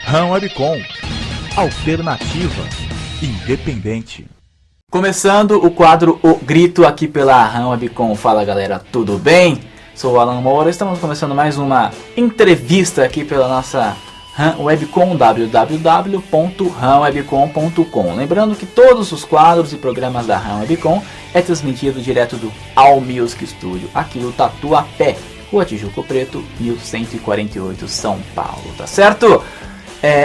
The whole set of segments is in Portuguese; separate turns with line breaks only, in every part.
RAM Webcom, alternativa, independente.
Começando o quadro O Grito aqui pela RAM Webcom. Fala galera, tudo bem? Sou o Alan Moura, estamos começando mais uma entrevista aqui pela nossa RAM Webcom, www.ramwebcom.com. Lembrando que todos os quadros e programas da RAM Webcom é transmitido direto do All Music Studio, aqui no Tatuapé, Rua Tijuco Preto, 1148, São Paulo, tá certo?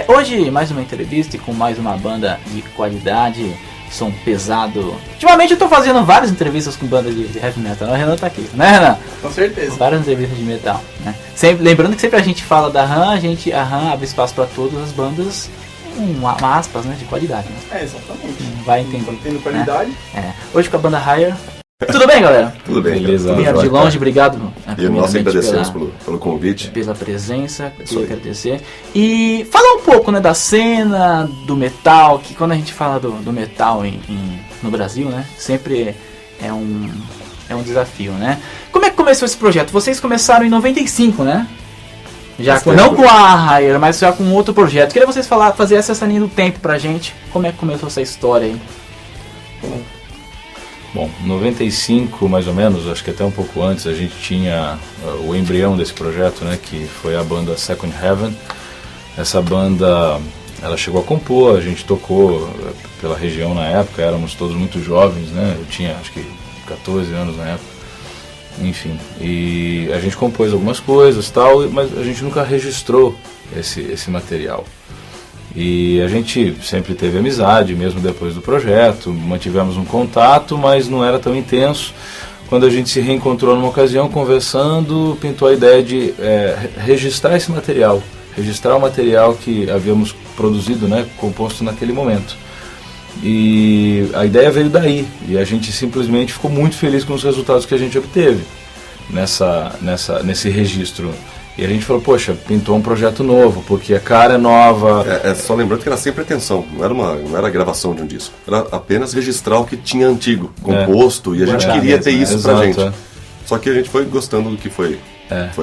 Hoje mais uma entrevista com mais uma banda de qualidade, som pesado. Ultimamente eu tô fazendo várias entrevistas com bandas de heavy metal, né? O Renan tá aqui, né Renan?
Com certeza.
Várias entrevistas de metal, né? Sempre, lembrando que sempre a gente fala da RAM, a RAM abre espaço para todas as bandas, aspas, né, de qualidade. Né?
Exatamente.
Vai entender.
Tendo qualidade.
Né? Hoje com a banda Higher. Tudo bem, galera?
Tudo bem,
beleza. Vieram de longe, obrigado.
E nós agradecemos pelo convite.
Pela presença, queria agradecer. E falar um pouco, né, da cena do metal, que quando a gente fala do metal no Brasil, né, sempre é um desafio, né? Como é que começou esse projeto? Vocês começaram em 95, né? Já não com a Higher, mas já com outro projeto. Queria vocês fazer essa linha do tempo pra gente. Como é que começou essa história aí?
Bom, 95 mais ou menos, acho que até um pouco antes, a gente tinha o embrião desse projeto, né, que foi a banda Second Heaven. Essa banda, ela chegou a compor, a gente tocou pela região na época, éramos todos muito jovens, né, eu tinha acho que 14 anos na época, enfim, e a gente compôs algumas coisas e tal, mas a gente nunca registrou esse material. E a gente sempre teve amizade, mesmo depois do projeto, mantivemos um contato, mas não era tão intenso. Quando a gente se reencontrou numa ocasião, conversando, pintou a ideia de registrar esse material, registrar o material que havíamos produzido, né, composto naquele momento. E a ideia veio daí, e a gente simplesmente ficou muito feliz com os resultados que a gente obteve nesse registro. E a gente falou, poxa, pintou um projeto novo, porque a cara é nova.
Só lembrando que era sem pretensão, não era a gravação de um disco. Era apenas registrar o que tinha antigo, composto, e a gente queria ter isso pra gente. Só que a gente foi gostando do que foi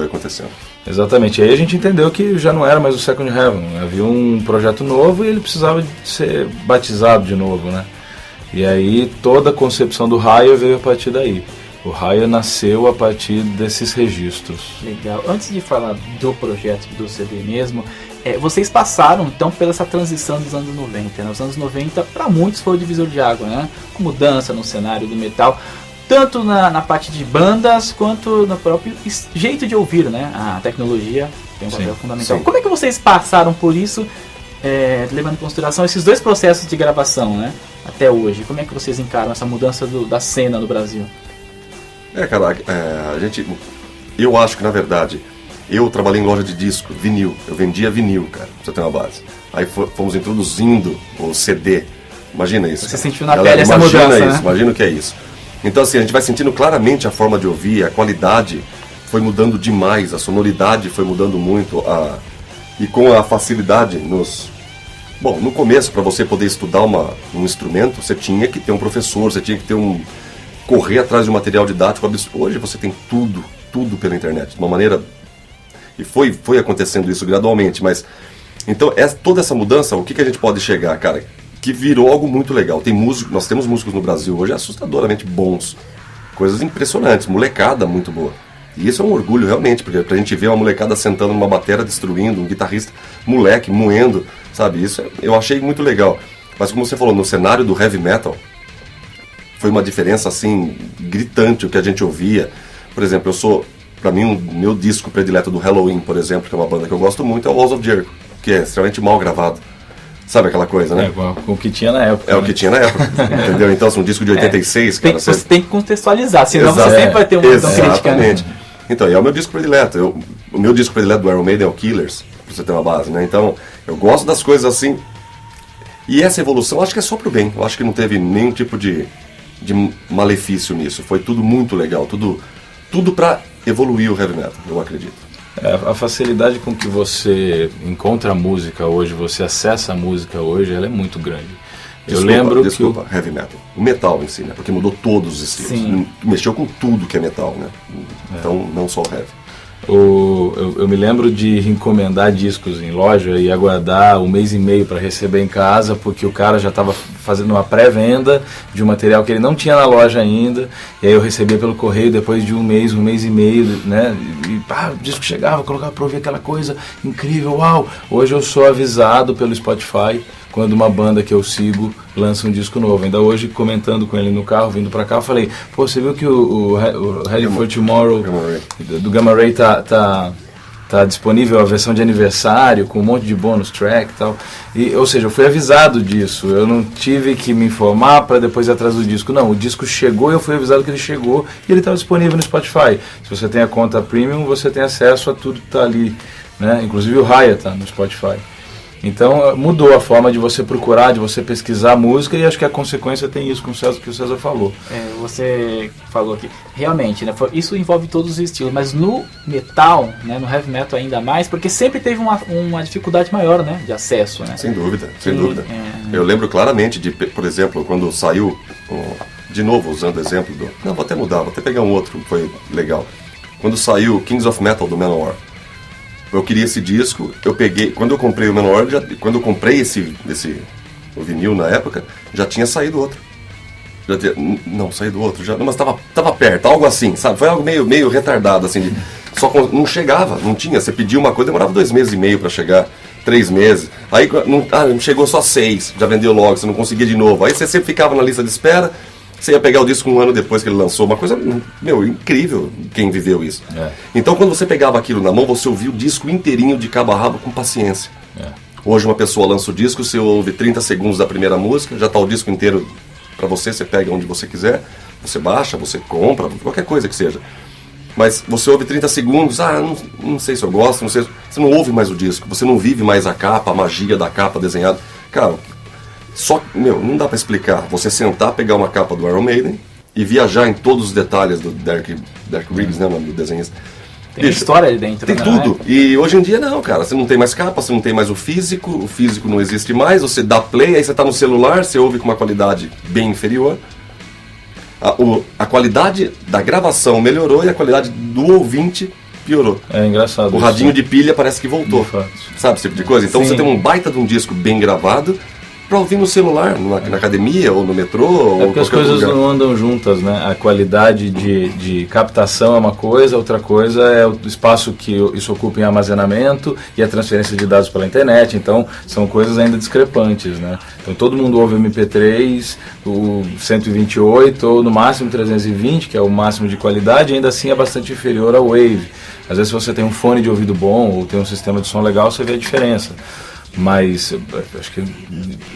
acontecendo.
Exatamente, e aí a gente entendeu que já não era mais o Second Heaven, havia um projeto novo e ele precisava de ser batizado de novo, né? E aí toda a concepção do Higher veio a partir daí. O Higher nasceu a partir desses registros.
Legal. Antes de falar do projeto do CD mesmo, vocês passaram então pela essa transição dos anos 90. Né? Os anos 90 para muitos foi o divisor de água, né? A mudança no cenário do metal, tanto na parte de bandas quanto no próprio jeito de ouvir, né? A tecnologia tem um papel fundamental. Sim. Como é que vocês passaram por isso, levando em consideração esses dois processos de gravação, né? Até hoje? Como é que vocês encaram essa mudança da cena no Brasil?
Cara, eu acho que na verdade, eu trabalhei em loja de disco, vinil, eu vendia vinil, cara, pra você ter uma base. Aí fomos introduzindo o CD, imagina isso.
Você sentiu na pele essa mudança,
isso,
né?
Imagina o que é isso. Então assim, a gente vai sentindo claramente a forma de ouvir, a qualidade foi mudando demais, a sonoridade foi mudando muito, e com a facilidade no começo, para você poder estudar um instrumento, você tinha que ter um professor, você tinha que ter correr atrás de um material didático absurdo. Hoje você tem tudo pela internet, de uma maneira... E foi acontecendo isso gradualmente, mas... Então, toda essa mudança, o que a gente pode chegar, cara? Que virou algo muito legal. Nós temos músicos no Brasil hoje assustadoramente bons. Coisas impressionantes, molecada muito boa. E isso é um orgulho realmente, porque pra gente ver uma molecada sentando numa bateria, destruindo, um guitarrista moleque, moendo, sabe? Isso eu achei muito legal. Mas como você falou, no cenário do heavy metal, foi uma diferença assim, gritante o que a gente ouvia. Por exemplo, pra mim, o meu disco predileto do Halloween, por exemplo, que é uma banda que eu gosto muito, é o Walls of Jericho, que é extremamente mal gravado. Sabe aquela coisa, né?
Com o que tinha na época.
O que tinha na época, entendeu? Então, assim, um disco de 86, cara...
Você tem que contextualizar, senão você sempre vai ter uma crítica.
Exatamente. Então, é o meu disco predileto. O meu disco predileto do Iron Maiden é o Killers, pra você ter uma base, né? Então, eu gosto das coisas assim. E essa evolução, acho que é só pro bem. Eu acho que não teve nenhum tipo de malefício nisso. Foi tudo muito legal, tudo para evoluir o heavy metal, eu acredito.
A facilidade com que você encontra a música hoje, você acessa a música hoje, ela é muito grande.
Desculpa, heavy metal. O metal em si, né? Porque mudou todos os estilos.
Sim.
Mexeu com tudo que é metal, né? Então, não só o heavy.
Eu me lembro de encomendar discos em loja e aguardar 1 mês e meio para receber em casa, porque o cara já estava fazendo uma pré-venda de um material que ele não tinha na loja ainda, e aí eu recebia pelo correio depois de 1 mês e meio, né? E o disco chegava, eu colocava para ouvir aquela coisa incrível, uau! Hoje eu sou avisado pelo Spotify quando uma banda que eu sigo lança um disco novo. Ainda hoje, comentando com ele no carro, vindo pra cá, eu falei, pô, você viu que o Ready for Tomorrow do Gamma Ray tá disponível a versão de aniversário, com um monte de bônus track e tal. Ou seja, eu fui avisado disso, eu não tive que me informar para depois ir atrás do disco. Não, o disco chegou e eu fui avisado que ele chegou e ele estava disponível no Spotify. Se você tem a conta Premium, você tem acesso a tudo que está ali, né? Inclusive o Raya tá no Spotify. Então mudou a forma de você procurar, de você pesquisar música, e acho que a consequência tem isso com o César, que o César falou.
Você falou aqui, realmente, né, isso envolve todos os estilos, mas no metal, né, no heavy metal ainda mais, porque sempre teve uma dificuldade maior, né, de acesso, né?
Sem dúvida, sem dúvida. Eu lembro claramente de, por exemplo, quando saiu, de novo usando o exemplo do... Não, vou até mudar, vou até pegar um outro, foi legal. Quando saiu Kings of Metal do Manowar, eu queria esse disco, eu peguei, quando eu comprei o Manowar, quando eu comprei o vinil na época, já tinha saído outro. Saído outro, mas tava perto, algo assim, sabe? Foi algo meio retardado, assim, só não chegava, não tinha, você pedia uma coisa, demorava 2 meses e meio para chegar, 3 meses, aí não chegou só 6, já vendeu logo, você não conseguia de novo, aí você sempre ficava na lista de espera. Você ia pegar o disco 1 ano depois que ele lançou, uma coisa, incrível quem viveu isso. Então, quando você pegava aquilo na mão, você ouvia o disco inteirinho de cabo a rabo com paciência. Hoje uma pessoa lança o disco, você ouve 30 segundos da primeira música, já está o disco inteiro para você pega onde você quiser, você baixa, você compra, qualquer coisa que seja. Mas você ouve 30 segundos, não sei se eu gosto, não sei, você não ouve mais o disco, você não vive mais a capa, a magia da capa desenhada. Cara, não dá pra explicar. Você sentar, pegar uma capa do Iron Maiden e viajar em todos os detalhes do Derek Riggs, né, o nome do desenhista.
Tem história ali dentro.
Tem tudo. E hoje em dia não, cara. Você não tem mais capa, você não tem mais o físico não existe mais. Você dá play, aí você tá no celular, você ouve com uma qualidade bem inferior. A qualidade da gravação melhorou e a qualidade do ouvinte piorou.
É engraçado.
O radinho de pilha parece que voltou. Sabe esse tipo de coisa? Então Você tem um baita de um disco bem gravado para ouvir no celular, na academia ou no metrô.
Porque as coisas não andam juntas, né? A qualidade de captação é uma coisa, outra coisa é o espaço que isso ocupa em armazenamento e a transferência de dados pela internet. Então são coisas ainda discrepantes, né? Então todo mundo ouve o MP3, o 128 ou no máximo 320, que é o máximo de qualidade, e ainda assim é bastante inferior ao Wave. Às vezes se você tem um fone de ouvido bom ou tem um sistema de som legal, você vê a diferença. Mas acho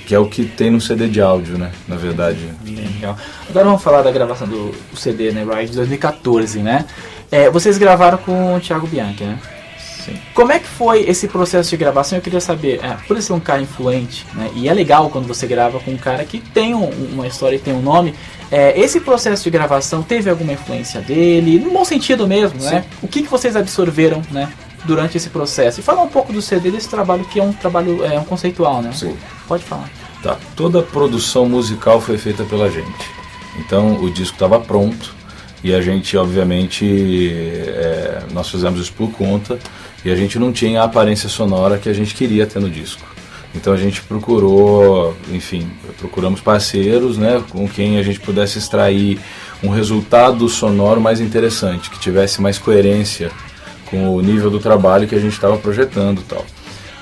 que é o que tem no CD de áudio, né? Na verdade.
Legal. Agora vamos falar da gravação do CD, né? Ride de 2014, né? Vocês gravaram com o Thiago Bianchi, né? Sim. Como é que foi esse processo de gravação? Eu queria saber, por ser um cara influente, né? E é legal quando você grava com um cara que tem uma história e tem um nome. Esse processo de gravação teve alguma influência dele? No bom sentido mesmo, né? O que vocês absorveram, né? Durante esse processo. E falar um pouco do CD, desse trabalho que é um trabalho um conceitual, né?
Sim.
Pode falar.
Tá. Toda a produção musical foi feita pela gente. Então o disco estava pronto e a gente, obviamente, nós fizemos isso por conta e a gente não tinha a aparência sonora que a gente queria ter no disco. Então a gente procuramos parceiros, né, com quem a gente pudesse extrair um resultado sonoro mais interessante, que tivesse mais coerência com o nível do trabalho que a gente estava projetando e tal.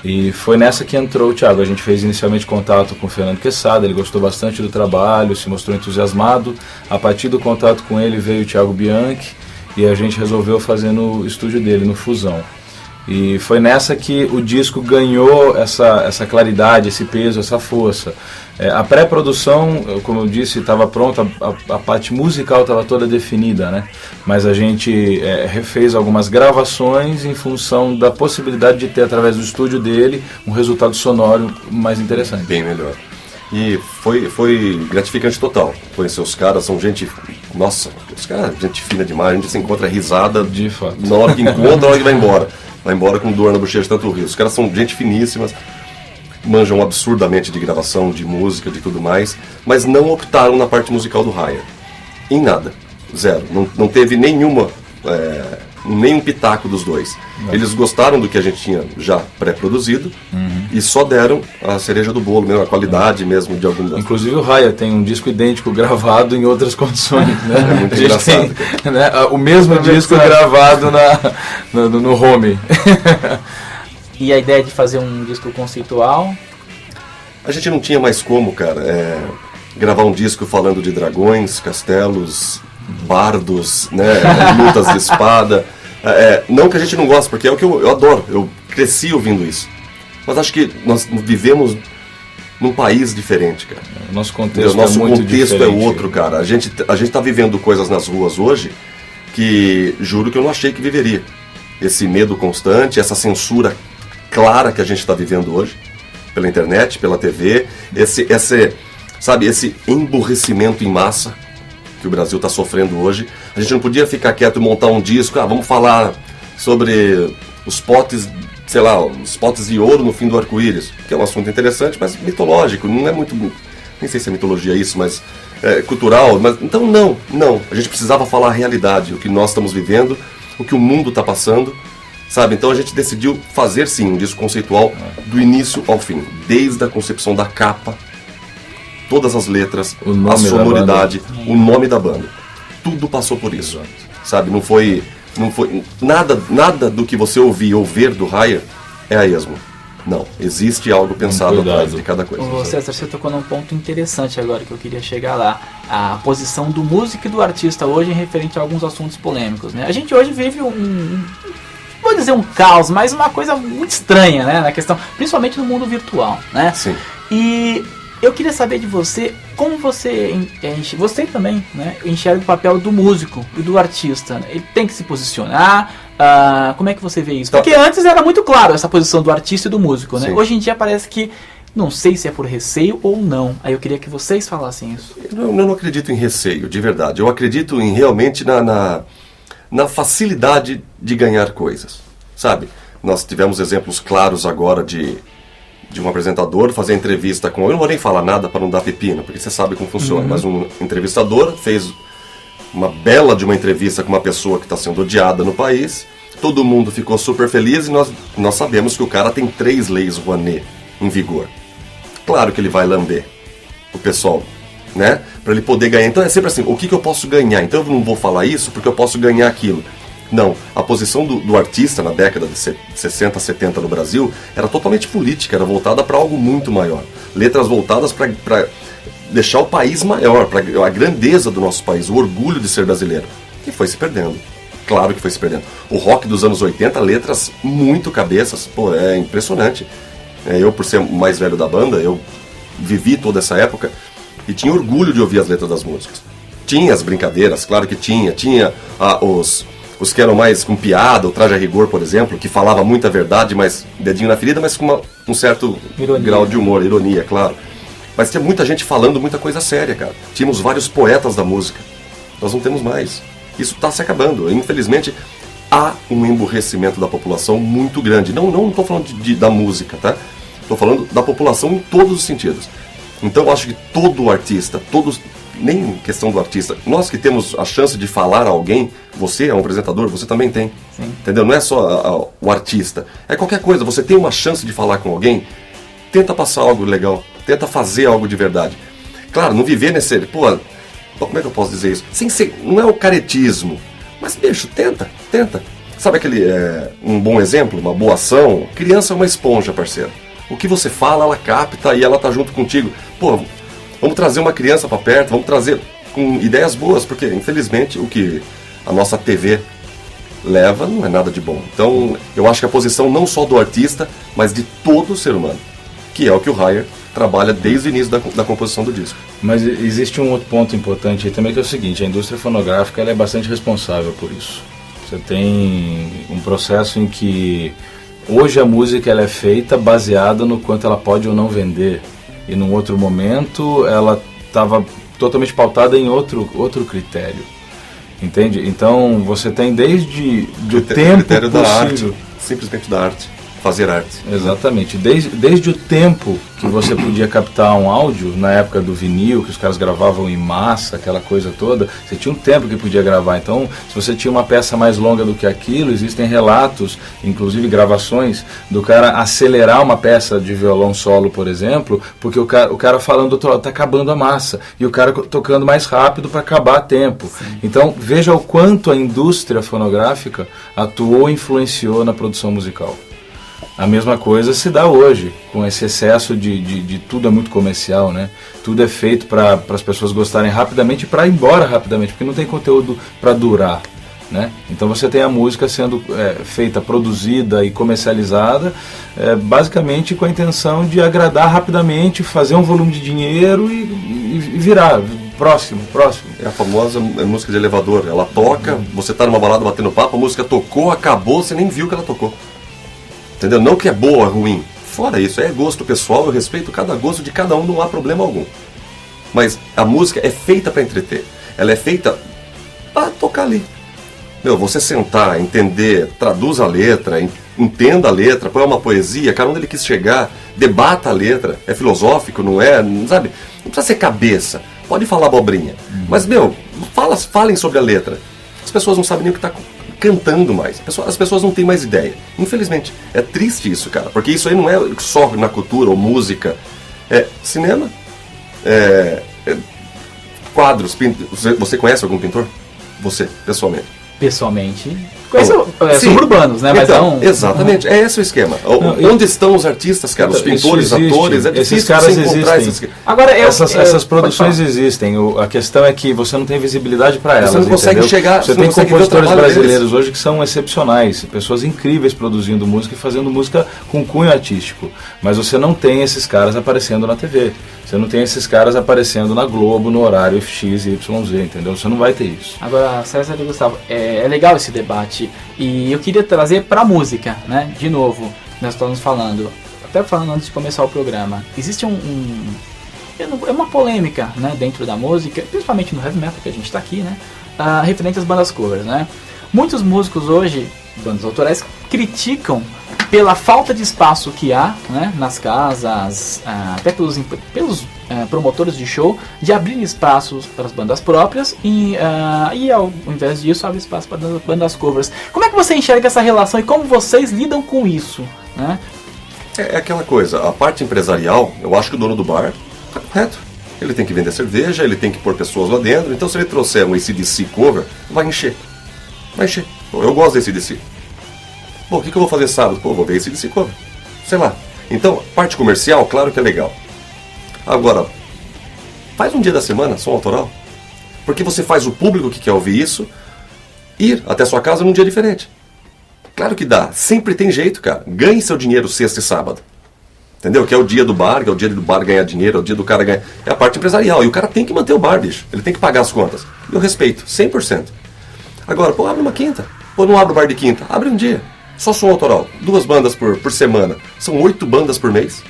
E foi nessa que entrou o Thiago. A gente fez inicialmente contato com o Fernando Quesada, ele gostou bastante do trabalho, se mostrou entusiasmado. A partir do contato com ele veio o Thiago Bianchi e a gente resolveu fazer no estúdio dele, no Fusão. E foi nessa que o disco ganhou essa claridade, esse peso, essa força. A pré-produção, como eu disse, estava pronta, a parte musical estava toda definida, né? Mas a gente refez algumas gravações em função da possibilidade de ter, através do estúdio dele, um resultado sonoro mais interessante.
Bem melhor. E foi gratificante total. Conhecer os caras, são gente... Nossa, os caras, gente fina demais, a gente se encontra risada
de fato.
Na hora que encontra, na hora que vai embora. Vai embora com dor na bochecha de tanto rir. Os caras são gente finíssimas, manjam absurdamente de gravação, de música, de tudo mais, mas não optaram na parte musical do Raya. Em nada. Zero. Não teve nenhuma nem um pitaco dos dois. Eles gostaram do que a gente tinha já pré-produzido e só deram a cereja do bolo, mesmo, a qualidade mesmo de algum.
Inclusive o Raya tem um disco idêntico gravado em outras condições, né?
É muito
a gente
engraçado,
tem, né, o mesmo disco gravado no home.
E a ideia de fazer um disco conceitual?
A gente não tinha mais como, cara, gravar um disco falando de dragões, castelos, bardos, né, lutas de espada. Não que a gente não goste, porque é o que eu adoro, eu cresci ouvindo isso. Mas acho que nós vivemos num país diferente, cara.
O nosso contexto,
nosso
muito
contexto
diferente.
é outro, cara. A gente tá vivendo coisas nas ruas hoje que juro que eu não achei que viveria. Esse medo constante, essa censura clara que a gente está vivendo hoje, pela internet, pela TV, esse emburrecimento em massa que o Brasil está sofrendo hoje. A gente não podia ficar quieto e montar um disco, vamos falar sobre os potes, sei lá, os potes de ouro no fim do arco-íris, que é um assunto interessante, mas mitológico, não é muito, nem sei se é mitologia isso, mas cultural, mas então não, a gente precisava falar a realidade, o que nós estamos vivendo, o que o mundo está passando, sabe? Então a gente decidiu fazer sim um disco conceitual do início ao fim, desde a concepção da capa, todas as letras, a sonoridade, o nome da banda. Tudo passou por isso, sabe? Não foi nada do que você ouvir ou ver do Raya é a esmo. Não, existe algo pensado atrás de cada coisa.
César, você tocou num ponto interessante agora que eu queria chegar lá. A posição do músico e do artista hoje em referente a alguns assuntos polêmicos, né? A gente hoje vive vou dizer um caos, mas uma coisa muito estranha, né? Na questão, principalmente no mundo virtual, né?
Sim.
E eu queria saber de você, como você também, né, enxerga o papel do músico e do artista. Ele tem que se posicionar, como é que você vê isso? Porque antes era muito claro essa posição do artista e do músico, né? Hoje em dia parece que, não sei se é por receio ou não. Aí eu queria que vocês falassem isso.
Eu não acredito em receio, de verdade. Eu acredito realmente na facilidade de ganhar coisas, sabe? Nós tivemos exemplos claros agora de um apresentador fazer entrevista com... Eu não vou nem falar nada para não dar pepino, porque você sabe como funciona, mas um entrevistador fez uma bela de uma entrevista com uma pessoa que está sendo odiada no país, todo mundo ficou super feliz e nós sabemos que o cara tem 3 leis Rouanet em vigor. Claro que ele vai lamber o pessoal, né? Para ele poder ganhar. Então é sempre assim, o que eu posso ganhar? Então eu não vou falar isso porque eu posso ganhar aquilo. Não, a posição do artista na década de 60, 70 no Brasil era totalmente política, era voltada para algo muito maior. Letras voltadas para deixar o país maior, para a grandeza do nosso país, o orgulho de ser brasileiro. E foi se perdendo. Claro que foi se perdendo. O rock dos anos 80, letras muito cabeças, pô, é impressionante. Eu, por ser o mais velho da banda, eu vivi toda essa época e tinha orgulho de ouvir as letras das músicas. Tinha as brincadeiras, claro que tinha os que eram mais com piada, o Traje a Rigor, por exemplo, que falava muita verdade, mas dedinho na ferida, mas com um certo grau de humor, ironia, claro. Mas tinha muita gente falando muita coisa séria, cara. Tínhamos vários poetas da música. Nós não temos mais. Isso está se acabando. Infelizmente, há um emburrecimento da população muito grande. Não estou falando da música, tá? Estou falando da população em todos os sentidos. Então eu acho que todo artista, nem questão do artista, nós que temos a chance de falar a alguém, você é um apresentador, você também tem. Sim. Entendeu? Não é só o artista. É qualquer coisa, você tem uma chance de falar com alguém, tenta passar algo legal, tenta fazer algo de verdade. Claro, não viver nesse... Pô, como é que eu posso dizer isso? Não é o caretismo, mas, bicho, tenta. Sabe aquele, um bom exemplo, uma boa ação? Criança é uma esponja, parceiro. O que você fala, ela capta e ela tá junto contigo. Pô, vamos trazer uma criança para perto, vamos trazer com ideias boas, porque, infelizmente, o que a nossa TV leva não é nada de bom. Então, eu acho que a posição não só do artista, mas de todo ser humano, que é o que o Raya trabalha desde o início da composição do disco.
Mas existe um outro ponto importante aí também, que é o seguinte: a indústria fonográfica ela é bastante responsável por isso. Você tem um processo em que hoje a música ela é feita baseada no quanto ela pode ou não vender, e num outro momento ela estava totalmente pautada em outro critério, entende? Então você tem desde o tempo
critério
possível,
da arte, simplesmente da arte. fazer arte.
Exatamente. Desde o tempo que você podia captar um áudio, na época do vinil, que os caras gravavam em massa, aquela coisa toda, você tinha um tempo que podia gravar. Então, se você tinha uma peça mais longa do que aquilo, existem relatos, inclusive gravações, do cara acelerar uma peça de violão solo, por exemplo, porque o cara falando do outro lado, tá acabando a massa, e o cara tocando mais rápido para acabar a tempo. Sim. Então, veja o quanto a indústria fonográfica atuou e influenciou na produção musical. A mesma coisa se dá hoje, com esse excesso de tudo é muito comercial, né? Tudo é feito para as pessoas gostarem rapidamente e para ir embora rapidamente, porque não tem conteúdo para durar, né? Então você tem a música sendo feita, produzida e comercializada, basicamente com a intenção de agradar rapidamente, fazer um volume de dinheiro e virar. Próximo.
É a famosa música de elevador. Ela toca, você tá numa balada batendo papo, a música tocou, acabou, você nem viu que ela tocou. Entendeu? Não que é boa, ruim. Fora isso, é gosto pessoal, eu respeito cada gosto de cada um, não há problema algum. Mas a música é feita para entreter. Ela é feita para tocar ali. Você sentar, entender, traduz a letra, entenda a letra, põe uma poesia, cara, onde ele quis chegar, debata a letra, é filosófico, não é? Sabe? Não precisa ser cabeça. Pode falar abobrinha. Mas, falem sobre a letra. As pessoas não sabem nem o que está cantando mais. As pessoas não têm mais ideia. Infelizmente. É triste isso, cara. Porque isso aí não é só na cultura ou música. É cinema. Quadros. Você conhece algum pintor? Você, pessoalmente.
Pessoalmente. Conheço suburbanos, né? Mas
então, exatamente, é esse o esquema. Onde estão os artistas, cara? Os pintores, atores, é difícil
esses caras
encontrar
existem. Agora, essas produções existem. A questão é que você não tem visibilidade para elas.
Você não consegue
entendeu?
chegar.
Você tem compositores brasileiros hoje que são excepcionais, pessoas incríveis produzindo música e fazendo música com cunho artístico. Mas você não tem esses caras aparecendo na TV. Você não tem esses caras aparecendo na Globo no horário X, Y, Z, entendeu? Você não vai ter isso.
Agora, César e Gustavo, é legal esse debate. E eu queria trazer para a música, né? De novo, nós estamos falando, até falando antes de começar o programa, existe é uma polêmica, né, dentro da música, principalmente no heavy metal que a gente está aqui, né? Referente às bandas covers, né? Muitos músicos hoje, bandas autorais, criticam pela falta de espaço que há, né, nas casas, até pelos promotores de show, de abrir espaços para as bandas próprias e ao invés disso abre espaço para as bandas covers. Como é que você enxerga essa relação e como vocês lidam com isso, né?
É aquela coisa, a parte empresarial, eu acho que o dono do bar tá correto. Ele tem que vender cerveja, ele tem que pôr pessoas lá dentro, então se ele trouxer um AC/DC cover, vai encher. Eu gosto desse AC/DC. O que eu vou fazer sábado? Vou ver AC/DC cover. Sei lá. Então, parte comercial, claro que é legal. Agora, faz um dia da semana, som autoral. Porque você faz o público que quer ouvir isso ir até sua casa num dia diferente. Claro que dá. Sempre tem jeito, cara. Ganhe seu dinheiro sexta e sábado. Entendeu? Que é o dia do bar, que é o dia do bar ganhar dinheiro, é o dia do cara ganhar... É a parte empresarial. E o cara tem que manter o bar, bicho. Ele tem que pagar as contas. E eu respeito, 100%. Agora, abre uma quinta. Não abre o bar de quinta. Abre um dia. Só som autoral, 2 bandas por semana, são 8 bandas por mês.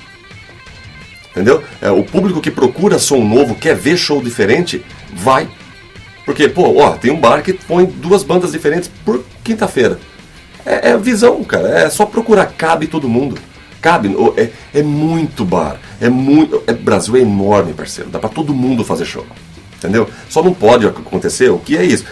Entendeu? O público que procura som novo, quer ver show diferente, vai. Porque, tem um bar que põe 2 bandas diferentes por quinta-feira. É visão, cara, é só procurar, cabe todo mundo. Cabe, é muito bar, Brasil é enorme, parceiro, dá pra todo mundo fazer show. Entendeu? Só não pode acontecer, o que é isso?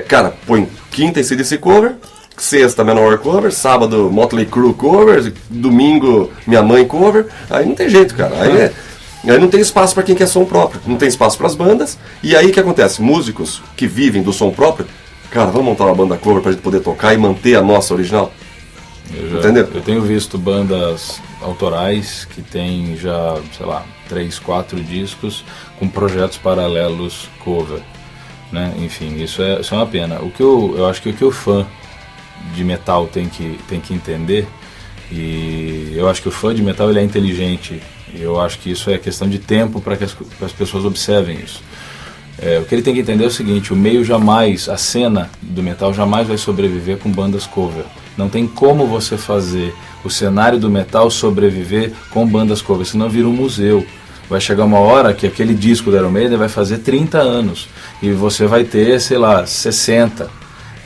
Cara, põe quinta AC/DC cover, sexta Manowar cover, sábado Motley Crue cover, domingo Minha Mãe cover, aí não tem jeito, cara. Aí não tem espaço para quem quer som próprio, não tem espaço para as bandas. E aí o que acontece? Músicos que vivem do som próprio, cara, vamos montar uma banda cover para a gente poder tocar e manter a nossa original. Entendeu?
Eu tenho visto bandas autorais que tem já, 3, 4 discos com projetos paralelos cover, né? Enfim, isso é uma pena. Eu acho que o que o fã de metal tem que entender, e eu acho que o fã de metal ele é inteligente, e eu acho que isso é questão de tempo para que as pessoas observem isso. O que ele tem que entender é o seguinte: o meio jamais, a cena do metal jamais vai sobreviver com bandas cover. Não tem como você fazer o cenário do metal sobreviver com bandas cover, senão vira um museu. Vai chegar uma hora que aquele disco do Iron Maiden vai fazer 30 anos e você vai ter, 60.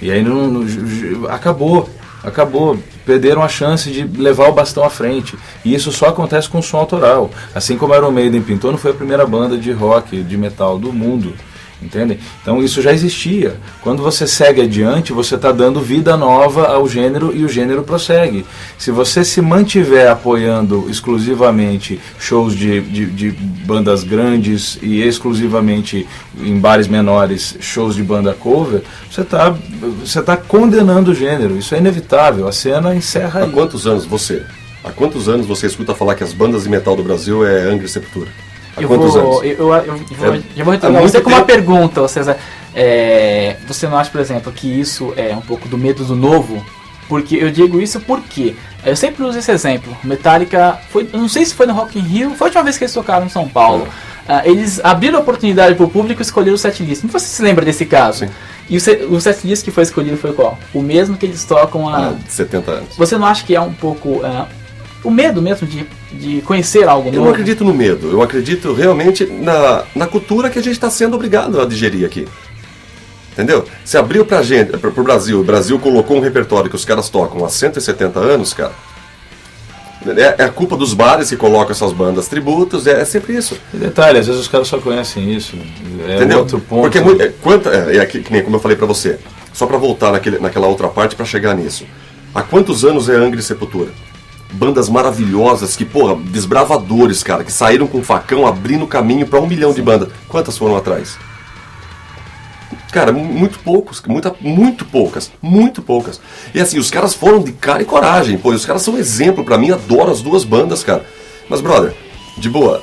E aí acabou. Acabou, perderam a chance de levar o bastão à frente. E isso só acontece com som autoral. Assim como Iron Maiden pintou, não foi a primeira banda de rock, de metal do mundo. Entendem? Então isso já existia. Quando você segue adiante, você está dando vida nova ao gênero e o gênero prossegue. Se você se mantiver apoiando exclusivamente shows de bandas grandes e exclusivamente em bares menores shows de banda cover, você tá condenando o gênero. Isso é inevitável. A cena encerra aí.
Há quantos anos você escuta falar que as bandas de metal do Brasil é Angra e Sepultura? Há quantos anos?
Já vou retornar você com uma pergunta, César. Você não acha, por exemplo, que isso é um pouco do medo do novo? Porque eu digo isso porque eu sempre uso esse exemplo. Metallica, eu não sei se foi no Rock in Rio, foi a última vez que eles tocaram em São Paulo. Eles abriram a oportunidade para o público escolher o setlist. Não sei se você se lembra desse caso.
Sim.
E o setlist que foi escolhido foi qual? O mesmo que eles tocam há
70 anos.
Você não acha que é um pouco o medo mesmo de conhecer algo novo?
Eu não acredito no medo, eu acredito realmente na cultura que a gente está sendo obrigado a digerir aqui. Entendeu? Se abriu pro Brasil, o Brasil colocou um repertório que os caras tocam há 170 anos, cara. É a culpa dos bares que colocam essas bandas tributos, é sempre isso.
E detalhe, às vezes os caras só conhecem isso.
Entendeu?
Outro ponto.
Porque que nem como eu falei pra você, só pra voltar naquela outra parte pra chegar nisso. Há quantos anos é Angra e Sepultura? Bandas maravilhosas, que, porra, desbravadores, cara, que saíram com facão abrindo caminho pra 1 milhão de bandas. Quantas foram atrás? Cara, muito poucos, muito poucas. E assim, os caras foram de cara e coragem, pô, os caras são exemplo pra mim, adoro as duas bandas, cara. Mas, brother, de boa,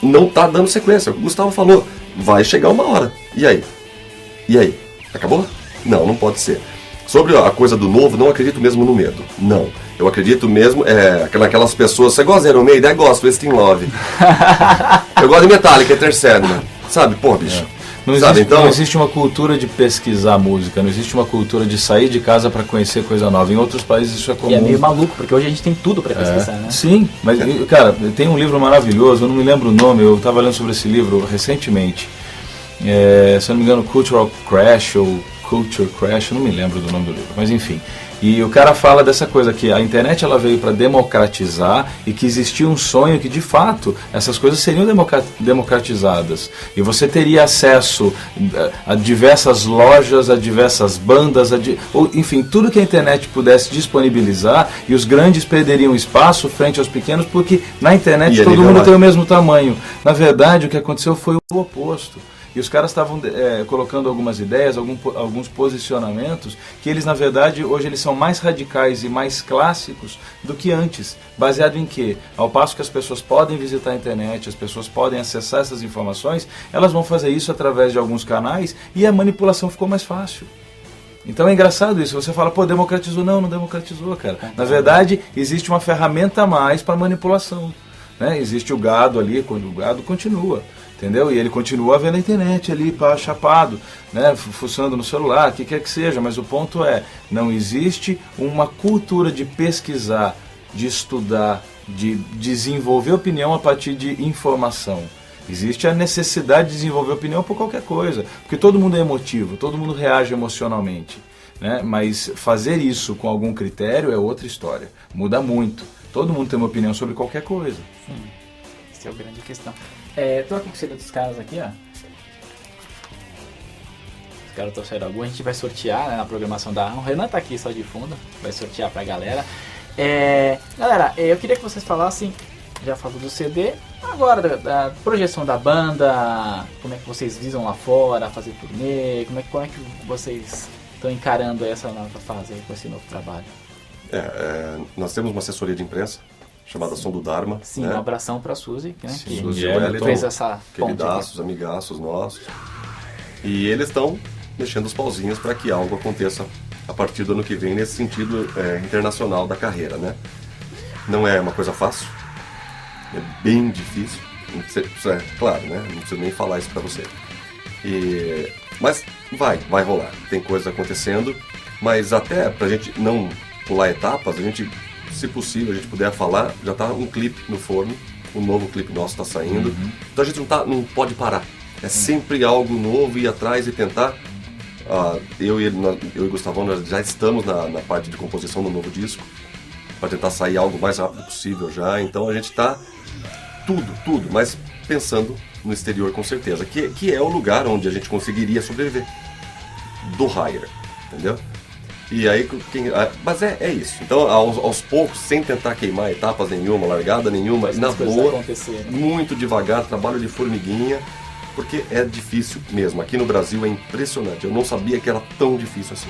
não tá dando sequência, o Gustavo falou, vai chegar uma hora. E aí? Acabou? Não pode ser. Sobre a coisa do novo, não acredito mesmo no medo, não. Eu acredito mesmo naquelas pessoas, você gosta de Iron Maiden? Gosto, Wasting Love. Eu gosto de Metallica, Enter Sandman, sabe, pô, bicho.
Não existe uma cultura de pesquisar música, não existe uma cultura de sair de casa para conhecer coisa nova. Em outros países isso é comum.
E é meio maluco, porque hoje a gente tem tudo para pesquisar, né?
Sim, mas, cara, tem um livro maravilhoso, eu não me lembro o nome, eu estava lendo sobre esse livro recentemente. Se eu não me engano, Cultural Crash ou Culture Crash, eu não me lembro do nome do livro, mas enfim. E o cara fala dessa coisa que a internet ela veio para democratizar e que existia um sonho que de fato essas coisas seriam democratizadas e você teria acesso a diversas lojas, a diversas bandas, enfim, tudo que a internet pudesse disponibilizar, e os grandes perderiam espaço frente aos pequenos porque na internet todo mundo tem o mesmo tamanho. Na verdade o que aconteceu foi o oposto. E os caras estavam colocando algumas ideias, alguns posicionamentos, que eles, na verdade, hoje eles são mais radicais e mais clássicos do que antes. Baseado em quê? Ao passo que as pessoas podem visitar a internet, as pessoas podem acessar essas informações, elas vão fazer isso através de alguns canais e a manipulação ficou mais fácil. Então é engraçado isso, você fala, pô, democratizou? Não democratizou, cara. Na verdade, existe uma ferramenta a mais para manipulação. Né? Existe o gado ali, quando o gado continua. Entendeu? E ele continua vendo a internet ali, pá, chapado, né? Fuçando no celular, o que quer que seja, mas o ponto não existe uma cultura de pesquisar, de estudar, de desenvolver opinião a partir de informação. Existe a necessidade de desenvolver opinião por qualquer coisa, porque todo mundo é emotivo, todo mundo reage emocionalmente, né? Mas fazer isso com algum critério é outra história, muda muito. Todo mundo tem uma opinião sobre qualquer coisa.
Sim, essa é a grande questão. Tô aqui com o CD dos caras aqui, ó. Os caras trouxeram algum, a gente vai sortear, né, na programação da... O Renan tá aqui só de fundo, vai sortear pra galera. Galera, eu queria que vocês falassem, já falou do CD, agora da projeção da banda, como é que vocês visam lá fora, fazer turnê, como é que vocês estão encarando essa nova fase aí com esse novo trabalho?
Nós temos uma assessoria de imprensa chamada Som do Dharma.
Sim,
né?
Um abração para a Suzy, né?
Sim,
que fez essa ponte.
Queridaços, amigaços nossos. E eles estão mexendo os pauzinhos para que algo aconteça a partir do ano que vem nesse sentido internacional da carreira, né? Não é uma coisa fácil, é bem difícil. Claro, né? Não preciso nem falar isso para você. Mas vai rolar. Tem coisa acontecendo, mas até pra gente não pular etapas, a gente, se possível, a gente puder falar, já tá um clipe no forno, um novo clipe nosso tá saindo. Então a gente não pode parar. É sempre algo novo, ir atrás e tentar eu e o Gustavão nós já estamos na parte de composição do novo disco, para tentar sair algo o mais rápido possível já. Então a gente está tudo, mas pensando no exterior com certeza, que é o lugar onde a gente conseguiria sobreviver do Higher, entendeu? E aí, mas é isso. Então, aos poucos, sem tentar queimar etapas nenhuma, largada nenhuma, na boa, muito devagar, trabalho de formiguinha, porque é difícil mesmo. Aqui no Brasil é impressionante. Eu não sabia que era tão difícil assim.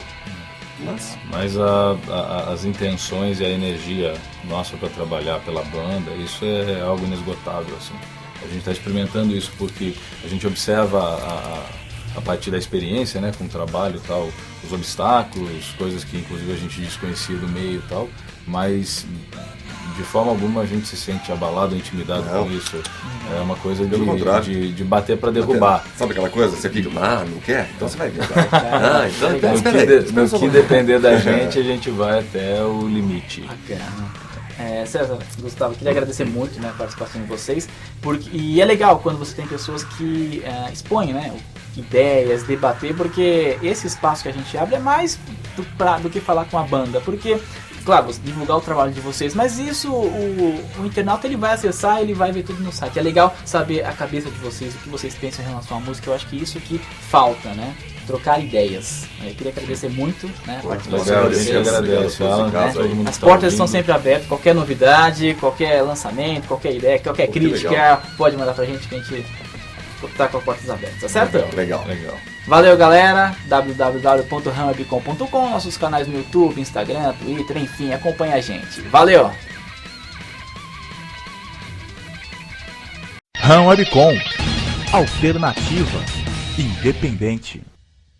Mas as intenções e a energia nossa para trabalhar pela banda, isso é algo inesgotável, assim. A gente está experimentando isso porque a gente observa a partir da experiência, né, com o trabalho e tal, os obstáculos, coisas que inclusive a gente desconhecia do meio e tal, mas de forma alguma a gente se sente abalado, intimidado com isso. É uma coisa de bater para derrubar.
Sabe aquela coisa? Você fica, não quer? Então você vai ver.
No que depender da gente, a gente vai até o limite.
César, Gustavo, queria agradecer muito, né, a participação de vocês, e é legal quando você tem pessoas que expõem, né, ideias, debater, porque esse espaço que a gente abre é mais do que falar com a banda, porque, claro, divulgar o trabalho de vocês, mas isso o internauta ele vai acessar, ele vai ver tudo no site. É legal saber a cabeça de vocês, o que vocês pensam em relação à música. Eu acho que isso que falta, né? Trocar ideias. Eu queria agradecer muito, né, a participação de vocês.
A gente agradece,
As portas estão sempre abertas, qualquer novidade, qualquer lançamento, qualquer ideia, qualquer crítica, pode mandar pra gente que a gente tá com as portas abertas, tá certo?
Legal.
Valeu, galera. www.ramwebcom.com, nossos canais no YouTube, Instagram, Twitter, enfim, acompanha a gente. Valeu!
RAM Webcom, alternativa, independente.